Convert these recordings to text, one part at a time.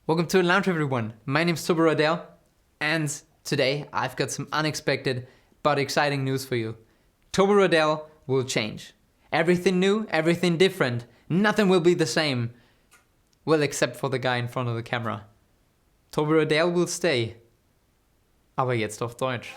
Welcome to the lounge, everyone. My name's Toby Roydell, and today I've got some unexpected but exciting news for you. Toby Roydell will change. Everything new, everything different. Nothing will be the same. Well, except for the guy in front of the camera. Toby Roydell will stay. Aber jetzt auf Deutsch.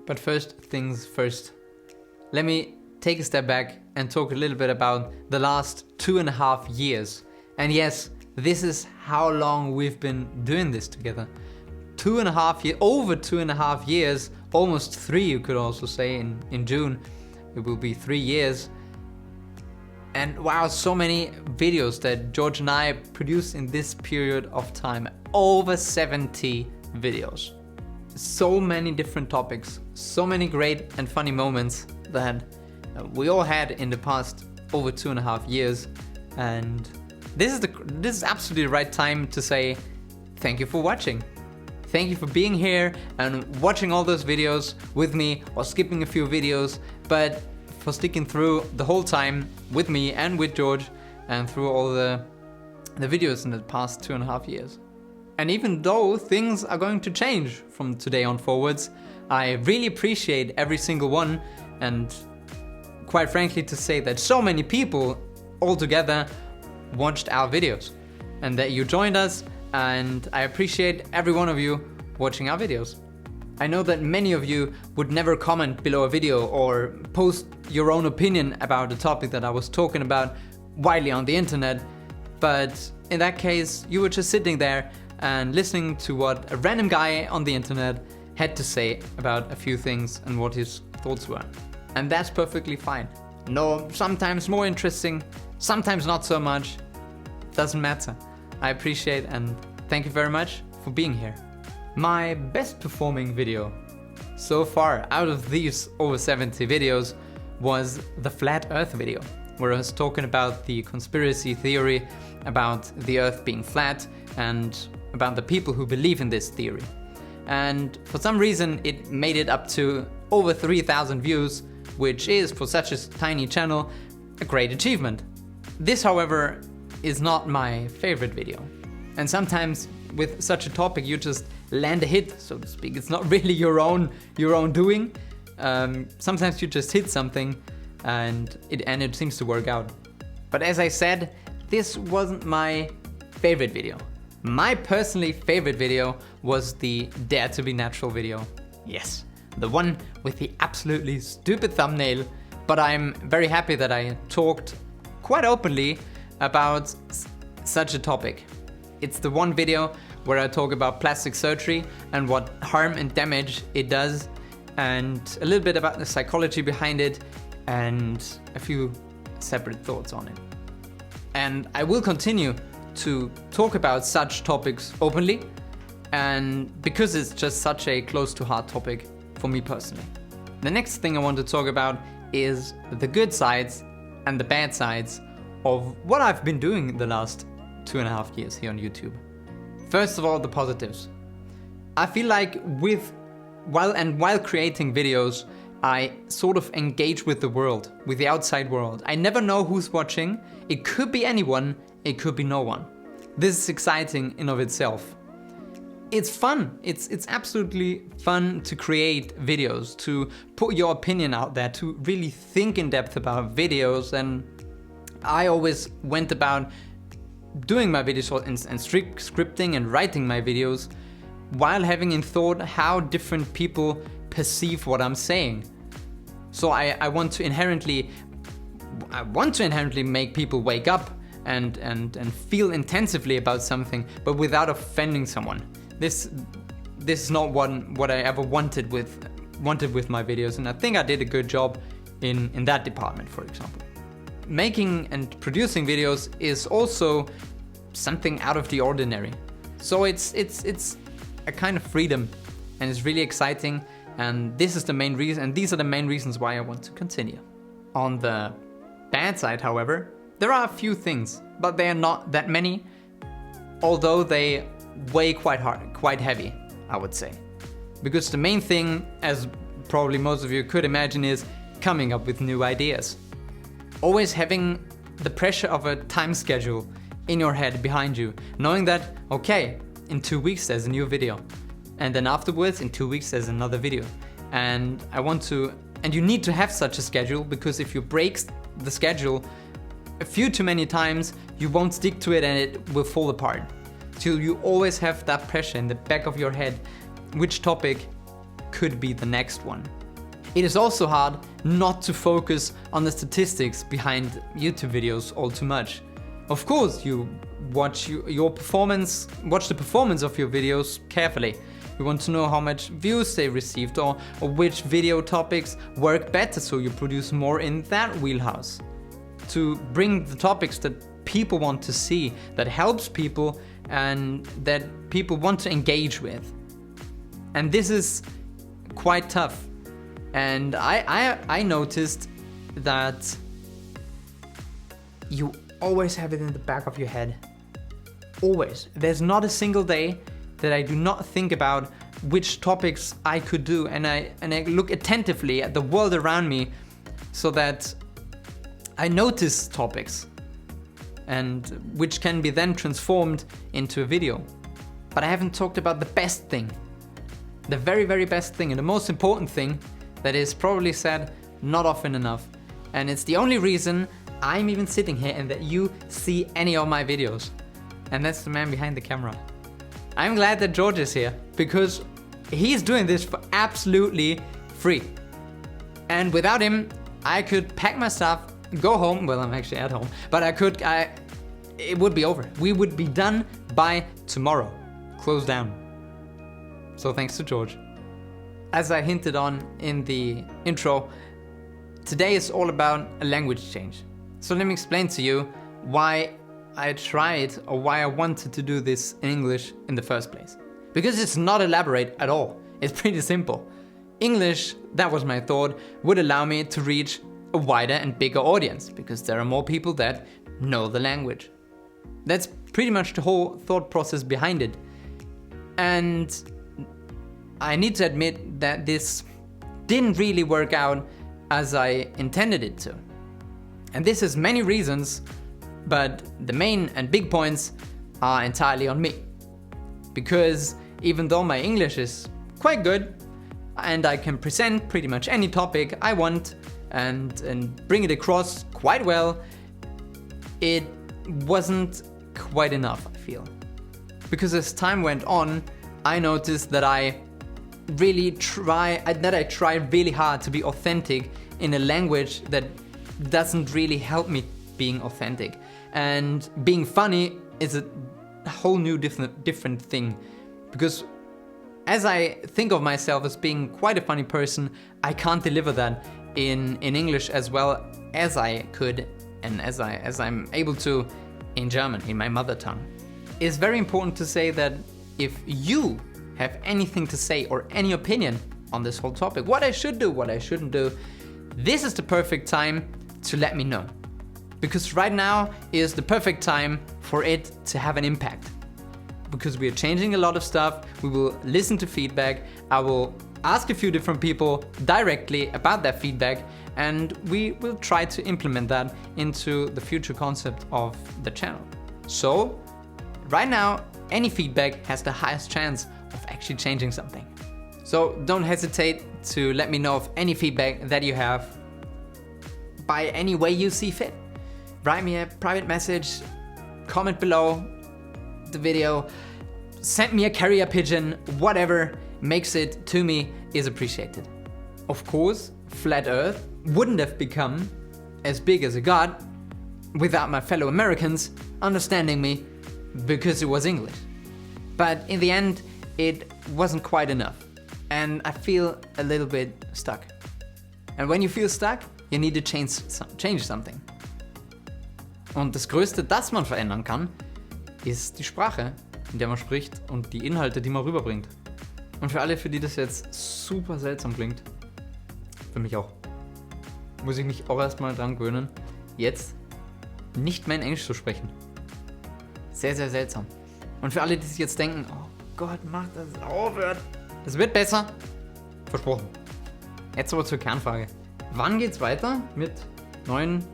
But first things first, let me take a step back and talk a little bit about the last 2.5 years. And yes, this is how long we've been doing this together. 2.5 years, over 2.5 years, almost 3 you could also say, in June. It will be 3 years. And wow, so many videos that George and I produced in this period of time. Over 70 videos. So many different topics, so many great and funny moments that we all had in the past over 2.5 years. And this is absolutely the right time to say thank you for watching. Thank you for being here and watching all those videos with me, or skipping a few videos, but for sticking through the whole time with me and with George and through all the videos in the past 2.5 years. And even though things are going to change from today on forwards, I really appreciate every single one, and quite frankly to say that so many people all together watched our videos and that you joined us, and I appreciate every one of you watching our videos. I know that many of you would never comment below a video or post your own opinion about the topic that I was talking about widely on the internet, but in that case you were just sitting there and listening to what a random guy on the internet had to say about a few things and what his thoughts were. And that's perfectly fine. No, sometimes more interesting, sometimes not so much. Doesn't matter. I appreciate and thank you very much for being here. My best performing video so far out of these over 70 videos was the Flat Earth video, where I was talking about the conspiracy theory about the Earth being flat and about the people who believe in this theory. And for some reason it made it up to over 3,000 views, which is, for such a tiny channel, a great achievement. This, however, is not my favorite video. And sometimes with such a topic you just land a hit, so to speak. It's not really your own doing. Sometimes you just hit something and it seems to work out. But as I said, this wasn't my favorite video. My personally favorite video was the Dare to be Natural video. Yes, the one with the absolutely stupid thumbnail, but I'm very happy that I talked quite openly about such a topic. It's the one video where I talk about plastic surgery and what harm and damage it does, and a little bit about the psychology behind it and a few separate thoughts on it. And I will continue to talk about such topics openly, and because it's just such a close to heart topic for me personally. The next thing I want to talk about is the good sides and the bad sides of what I've been doing the last 2.5 years here on YouTube. First of all, the positives. I feel like while creating videos, I sort of engage with the world, with the outside world. I never know who's watching. It could be anyone, it could be no one. This is exciting in of itself. It's fun. It's absolutely fun to create videos, to put your opinion out there, to really think in depth about videos. And I always went about doing my videos and scripting and writing my videos while having in thought how different people perceive what I'm saying. So I want to inherently make people wake up and feel intensively about something, but without offending someone. This is not what I ever wanted with my videos, and I think I did a good job in that department, for example. Making and producing videos is also something out of the ordinary. So it's a kind of freedom, and it's really exciting, and this is the main reason, and these are the main reasons why I want to continue. On the bad side, however, there are a few things, but they are not that many, although they weigh quite heavy, I would say. Because the main thing, as probably most of you could imagine, is coming up with new ideas. Always having the pressure of a time schedule in your head behind you, knowing that, okay, in 2 weeks there's a new video, and then afterwards in 2 weeks there's another video. And you need to have such a schedule, because if you break the schedule a few too many times, you won't stick to it and it will fall apart. So you always have that pressure in the back of your head, which topic could be the next one. It is also hard not to focus on the statistics behind YouTube videos all too much. Of course, you watch the performance of your videos carefully. You want to know how much views they received, or which video topics work better, so you produce more in that wheelhouse. To bring the topics that people want to see, that helps people and that people want to engage with. And this is quite tough. And I noticed that you always have it in the back of your head. Always. There's not a single day that I do not think about which topics I could do, and I look attentively at the world around me so that I notice topics, and which can be then transformed into a video. But I haven't talked about the best thing, the very, very best thing, and the most important thing that is probably said not often enough. And it's the only reason I'm even sitting here and that you see any of my videos. And that's the man behind the camera. I'm glad that George is here, because he's doing this for absolutely free. And without him, I could pack my stuff, go home. Well, I'm actually at home, but it would be over. We would be done by tomorrow. Close down. So thanks to George. As I hinted on in the intro, today is all about a language change. So let me explain to you why I tried, or why I wanted to do this in English in the first place. Because it's not elaborate at all. It's pretty simple. English, that was my thought, would allow me to reach a wider and bigger audience, because there are more people that know the language. That's pretty much the whole thought process behind it. And I need to admit that this didn't really work out as I intended it to. And this has many reasons, but the main and big points are entirely on me. Because even though my English is quite good and I can present pretty much any topic I want and bring it across quite well, it wasn't quite enough, I feel. Because as time went on, I noticed that I try really hard to be authentic in a language that doesn't really help me being authentic. And being funny is a whole new different thing. Because as I think of myself as being quite a funny person, I can't deliver that in English as well as I could and as I'm able to in German, in my mother tongue. It's very important to say that if you have anything to say or any opinion on this whole topic, what I should do, what I shouldn't do, this is the perfect time to let me know. Because right now is the perfect time for it to have an impact. Because we are changing a lot of stuff, we will listen to feedback, I will ask a few different people directly about that feedback, and we will try to implement that into the future concept of the channel. So, right now, any feedback has the highest chance of actually changing something. So don't hesitate to let me know of any feedback that you have by any way you see fit. Write me a private message, comment below the video, send me a carrier pigeon, whatever makes it to me is appreciated. Of course, Flat Earth wouldn't have become as big as it got without my fellow Americans understanding me because it was English. But in the end, it wasn't quite enough. And I feel a little bit stuck. And when you feel stuck, you need to change something. Und das Größte, das man verändern kann, ist die Sprache, in der man spricht und die Inhalte, die man rüberbringt. Und für alle, für die das jetzt super seltsam klingt, für mich auch, muss ich mich auch erstmal dran gewöhnen, jetzt nicht mehr in Englisch zu sprechen. Sehr, sehr seltsam. Und für alle, die sich jetzt denken, oh Gott, mach das, aufhört. Es wird besser. Versprochen. Jetzt aber zur Kernfrage. Wann geht's weiter mit neuen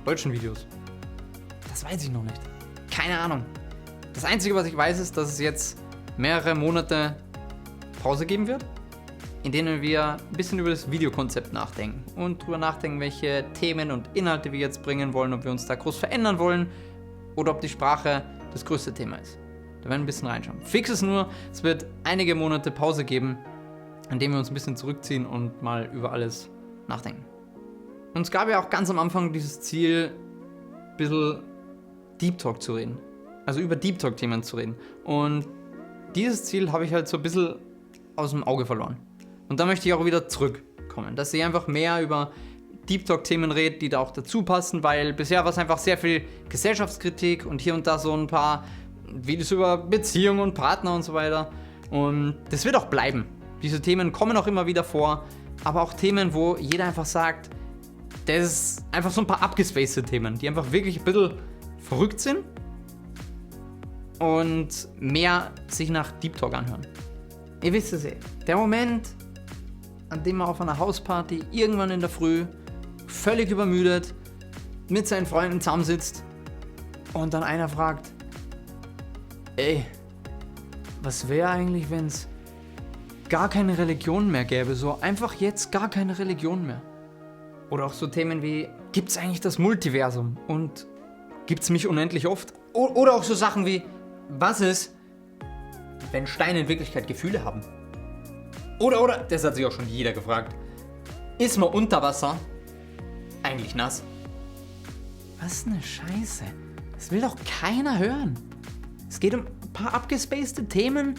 deutschen Videos? Das weiß ich noch nicht. Keine Ahnung. Das Einzige, was ich weiß, ist, dass es jetzt mehrere Monate Pause geben wird, in denen wir ein bisschen über das Videokonzept nachdenken und drüber nachdenken, welche Themen und Inhalte wir jetzt bringen wollen, ob wir uns da groß verändern wollen oder ob die Sprache das größte Thema ist. Da werden wir ein bisschen reinschauen. Fix ist nur, es wird einige Monate Pause geben, in denen wir uns ein bisschen zurückziehen und mal über alles nachdenken. Und es gab ja auch ganz am Anfang dieses Ziel, ein bisschen Deep Talk zu reden. Also über Deep Talk-Themen zu reden. Und dieses Ziel habe ich halt so ein bisschen aus dem Auge verloren. Und da möchte ich auch wieder zurückkommen, dass ich einfach mehr über Deep Talk-Themen rede, die da auch dazu passen, weil bisher war es einfach sehr viel Gesellschaftskritik und hier und da so ein paar Videos über Beziehungen und Partner und so weiter. Und das wird auch bleiben. Diese Themen kommen auch immer wieder vor, aber auch Themen, wo jeder einfach sagt, das ist einfach so ein paar abgespacede Themen, die einfach wirklich ein bisschen verrückt sind und mehr sich nach Deep Talk anhören. Ihr wisst es eh, der Moment, an dem man auf einer Hausparty irgendwann in der Früh völlig übermüdet mit seinen Freunden zusammensitzt und dann einer fragt, ey, was wäre eigentlich, wenn es gar keine Religion mehr gäbe, so einfach jetzt gar keine Religion mehr. Oder auch so Themen wie, gibt es eigentlich das Multiversum und gibt es mich unendlich oft? Oder auch so Sachen wie, was ist, wenn Steine in Wirklichkeit Gefühle haben? Oder, das hat sich auch schon jeder gefragt, ist man unter Wasser eigentlich nass? Was eine Scheiße. Das will doch keiner hören. Es geht um ein paar abgespacede Themen,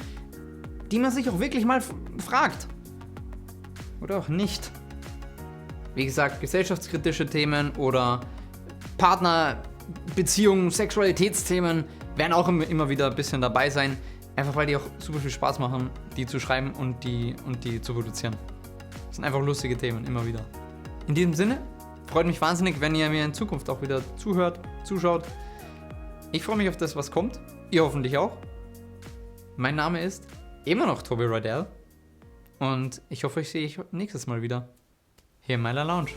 die man sich auch wirklich mal fragt. Oder auch nicht. Wie gesagt, gesellschaftskritische Themen oder Partner, Beziehungen, Sexualitätsthemen werden auch immer wieder ein bisschen dabei sein. Einfach weil die auch super viel Spaß machen, die zu schreiben und die zu produzieren. Das sind einfach lustige Themen, immer wieder. In diesem Sinne, freut mich wahnsinnig, wenn ihr mir in Zukunft auch wieder zuhört, zuschaut. Ich freue mich auf das, was kommt. Ihr hoffentlich auch. Mein Name ist immer noch Toby Roydell. Und ich hoffe, ich sehe euch nächstes Mal wieder hier in meiner Lounge.